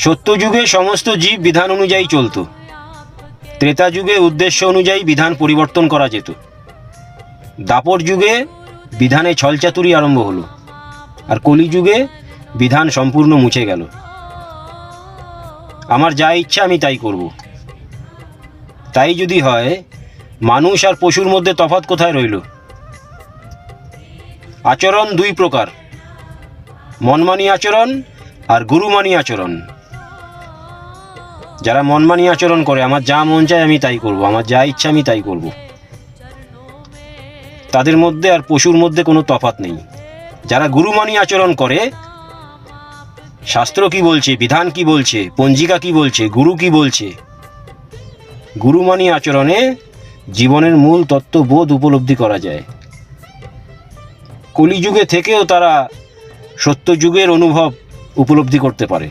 সত্যযুগে সমস্ত জীব বিধান অনুযায়ী চলত। ত্রেতা যুগে উদ্দেশ্য অনুযায়ী বিধান পরিবর্তন করা যেত। দাপর যুগে বিধানে ছলচাতুরি আরম্ভ হলো, আর কলিযুগে বিধান সম্পূর্ণ মুছে গেল। আমার যা ইচ্ছা আমি তাই করব। তাই যদি হয়, মানুষ আর পশুর মধ্যে তফাৎ কোথায় রইল? আচরণ দুই প্রকার, মনমানি আচরণ আর গুরুমানি আচরণ। যারা মনমানি আচরণ করে, আমার যা মন চায় আমি তাই করব, আমার যা ইচ্ছা আমি তাই করব, তাদের মধ্যে আর পশুর মধ্যে কোনো তফাৎ নেই। যারা গুরুমানি আচরণ করে, শাস্ত্র কি বলছে, বিধান কি বলছে, পঞ্জিকা কি বলছে, গুরু কি বলছে, গুরুমানি আচরণে জীবনের মূল তত্ত্ববোধ উপলব্ধি করা যায়। কলিযুগে থেকেও তারা সত্যযুগের অনুভব উপলব্ধি করতে পারে।